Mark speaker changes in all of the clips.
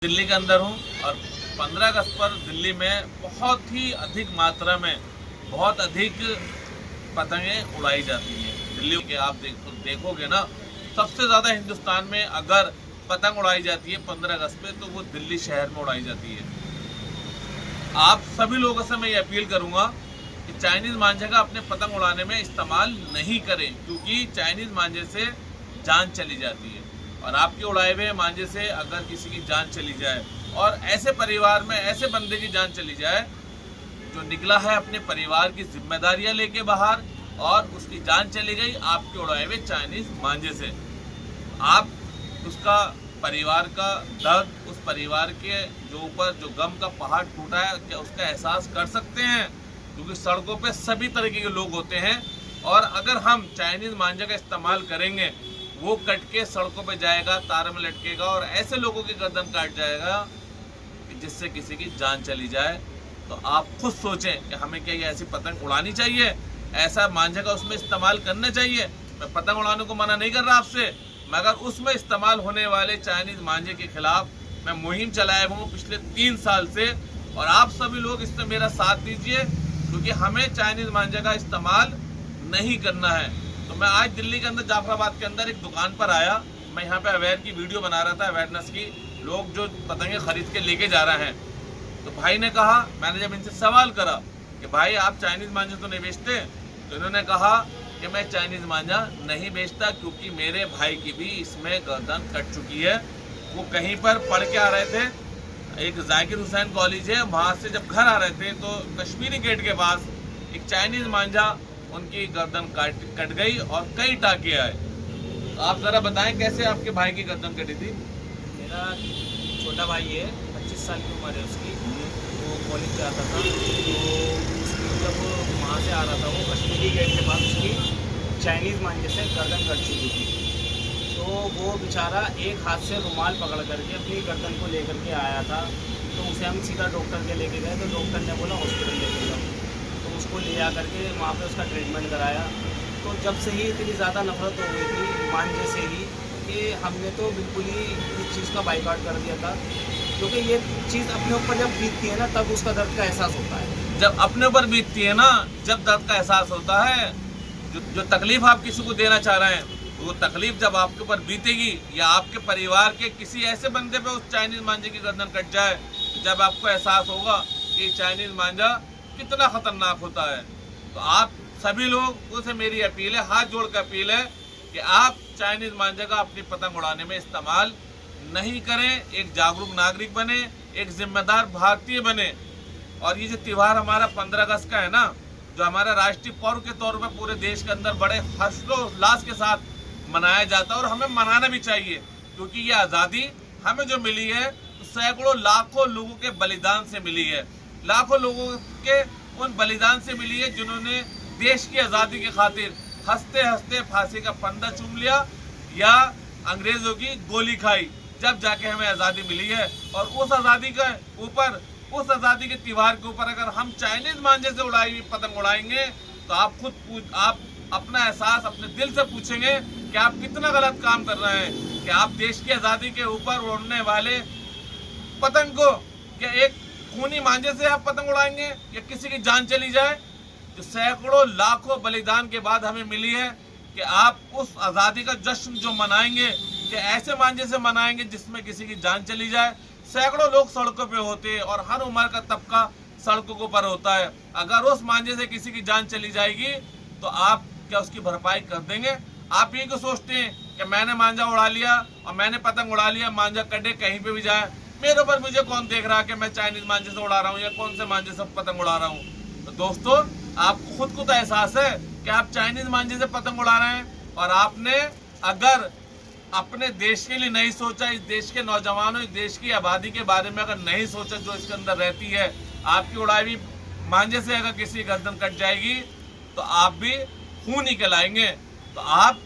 Speaker 1: दिल्ली के अंदर हूँ और 15 अगस्त पर दिल्ली में बहुत ही अधिक मात्रा में बहुत अधिक पतंगें उड़ाई जाती हैं। दिल्ली के आप देखोगे ना, सबसे ज़्यादा हिंदुस्तान में अगर पतंग उड़ाई जाती है 15 अगस्त पे तो वो दिल्ली शहर में उड़ाई जाती है। आप सभी लोगों से मैं ये अपील करूँगा कि चाइनीज़ मांझे का अपने पतंग उड़ाने में इस्तेमाल नहीं करें, क्योंकि चाइनीज़ मांझे से जान चली जाती है। और आपके उड़ाए हुए मांझे से अगर किसी की जान चली जाए और ऐसे परिवार में ऐसे बंदे की जान चली जाए जो निकला है अपने परिवार की जिम्मेदारियां लेके बाहर और उसकी जान चली गई आपके उड़ाए हुए चाइनीज मांझे से, आप उसका परिवार का दर्द, उस परिवार के जो ऊपर जो गम का पहाड़ टूटा है, क्या उसका एहसास कर सकते हैं? क्योंकि सड़कों पे सभी तरीके के लोग होते हैं और अगर हम चाइनीज मांझे का इस्तेमाल करेंगे वो कट के सड़कों पे जाएगा, तार में लटकेगा और ऐसे लोगों की गर्दन काट जाएगा कि जिससे किसी की जान चली जाए। तो आप खुद सोचें कि हमें क्या ये ऐसी पतंग उड़ानी चाहिए, ऐसा मांझे का उसमें इस्तेमाल करना चाहिए। मैं पतंग उड़ाने को मना नहीं कर रहा आपसे, मगर उसमें इस्तेमाल होने वाले चाइनीज मांझे के खिलाफ मैं मुहिम चलाया हूँ पिछले 3 साल से और आप सभी लोग इसमें मेरा साथ दीजिए, क्योंकि हमें चाइनीज मांझे का इस्तेमाल नहीं करना है। तो मैं आज दिल्ली के अंदर जाफराबाद के अंदर एक दुकान पर आया, मैं यहाँ पे अवेयर की वीडियो बना रहा था, अवेयरनेस की, लोग जो पतंगे खरीद के लेके जा रहे हैं। तो भाई ने कहा, मैंने जब इनसे सवाल करा कि भाई आप चाइनीज मांझा तो नहीं बेचते, तो इन्होंने कहा कि मैं चाइनीज मांझा नहीं बेचता क्योंकि मेरे भाई की भी इसमें गर्दन कट चुकी है। वो कहीं पर पढ़ के आ रहे थे, एक जाकिर हुसैन कॉलेज है, वहाँ से जब घर आ रहे थे तो कश्मीरी गेट के पास एक चाइनीज मांझा उनकी गर्दन कट गई और कई टाके आए। तो आप जरा बताएं कैसे आपके भाई की गर्दन कटी थी?
Speaker 2: मेरा छोटा भाई है, 25 साल की उम्र है उसकी। वो कॉलेज जाता था, तो जब वहाँ से आ रहा था वो कश्मीरी गेट के पास उसकी चाइनीज़ मांझे से गर्दन कट चुकी थी। तो वो बेचारा एक हाथ से रुमाल पकड़ करके अपनी गर्दन को लेकर के आया था। तो उसे हम सीधा डॉक्टर के लेके गए, तो डॉक्टर ने बोला हॉस्पिटल लेके जाओ। तो उसको ले जा करके वहाँ पे उसका ट्रीटमेंट कराया। तो जब से ही इतनी ज़्यादा नफरत हो गई थी मांझे से ही कि हमने तो बिल्कुल ही इस चीज़ का बाइकआउट कर दिया था, क्योंकि ये चीज़ अपने ऊपर जब बीतती है ना तब उसका दर्द का एहसास होता है।
Speaker 1: जब अपने ऊपर बीतती है ना, जब दर्द का एहसास होता है, जो तकलीफ आप किसी को देना चाह रहे हैं वो तकलीफ जब आपके ऊपर बीतेगी या आपके परिवार के किसी ऐसे बंदे पे उस चाइनीज मांझे की गर्दन कट जाए, जब आपको एहसास होगा कि चाइनीज मांझा कितना खतरनाक होता है। तो आप सभी लोगों से मेरी अपील है, हाथ जोड़ कर अपील है कि आप चाइनीज मांझे का अपनी पतंग उड़ाने में इस्तेमाल नहीं करें। एक जागरूक नागरिक बने, एक जिम्मेदार भारतीय बने। और ये जो त्यौहार हमारा 15 अगस्त का है ना, जो हमारा राष्ट्रीय पर्व के तौर पर पूरे देश के अंदर बड़े हर्षोल्लास के साथ मनाया जाता है और हमें मनाना भी चाहिए, क्योंकि ये आज़ादी हमें जो मिली है सैकड़ों लाखों लोगों के बलिदान से मिली है। लाखों लोगों के उन बलिदान से मिली है जिन्होंने देश की आज़ादी की खातिर हंसते हंसते फांसी का फंदा चूम लिया या अंग्रेजों की गोली खाई, जब जाके हमें आज़ादी मिली है। और उस आज़ादी के ऊपर, उस आज़ादी के त्यौहार के ऊपर अगर हम चाइनीज मांझे से उड़ाई हुई पतंग उड़ाएंगे तो आप अपना एहसास अपने दिल से पूछेंगे कि आप कितना गलत काम कर रहे हैं कि आप देश की आज़ादी के ऊपर उड़ने वाले पतंग को क्या एक खूनी मांझे से आप पतंग उड़ाएंगे या किसी की जान चली जाए जो सैकड़ों लाखों बलिदान के बाद हमें मिली है, कि आप उस आज़ादी का जश्न जो मनाएंगे कि ऐसे मांझे से मनाएंगे जिसमें किसी की जान चली जाए। सैकड़ों लोग सड़कों पे होते हैं और हर उम्र का तबका सड़कों के ऊपर होता है। अगर उस मांझे से किसी की जान चली जाएगी तो आप क्या उसकी भरपाई कर देंगे? आप ये क्यों सोचते हैं कि मैंने मांझा उड़ा लिया और मैंने पतंग उड़ा लिया, मांझा कटे कहीं पे भी जाए, मेरे ऊपर मुझे कौन देख रहा है कि मैं चाइनीज मांझे से उड़ा रहा हूँ या कौन से मांझे से पतंग उड़ा रहा हूँ? तो दोस्तों, आपको खुद को तो एहसास है कि आप चाइनीज मांझे से पतंग उड़ा रहे हैं और आपने अगर अपने देश के लिए नहीं सोचा, इस देश के नौजवानों, इस देश की आबादी के बारे में अगर नहीं सोचा जो इसके अंदर रहती है, आपकी उड़ाई हुई मांझे से अगर किसी गर्दन कट जाएगी तो आप भी खून ही कहलाएंगे। तो आप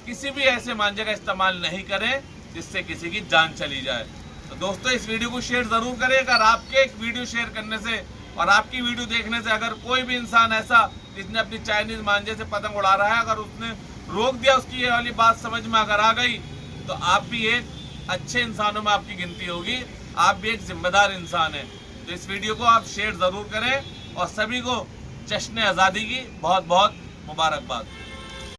Speaker 1: किसी भी ऐसे मांझे का इस्तेमाल नहीं करें जिससे किसी की जान चली जाए। तो दोस्तों, इस वीडियो को शेयर जरूर करें। अगर आपके एक वीडियो शेयर करने से और आपकी वीडियो देखने से अगर कोई भी इंसान ऐसा जिसने अपनी चाइनीज मांझे से पतंग उड़ा रहा है, अगर उसने रोक दिया, उसकी ये वाली बात समझ में अगर आ गई, तो आप भी एक अच्छे इंसानों में आपकी गिनती होगी। आप भी एक जिम्मेदार इंसान हैं। तो इस वीडियो को आप शेयर ज़रूर करें और सभी को जश्न आज़ादी की बहुत बहुत मुबारकबाद।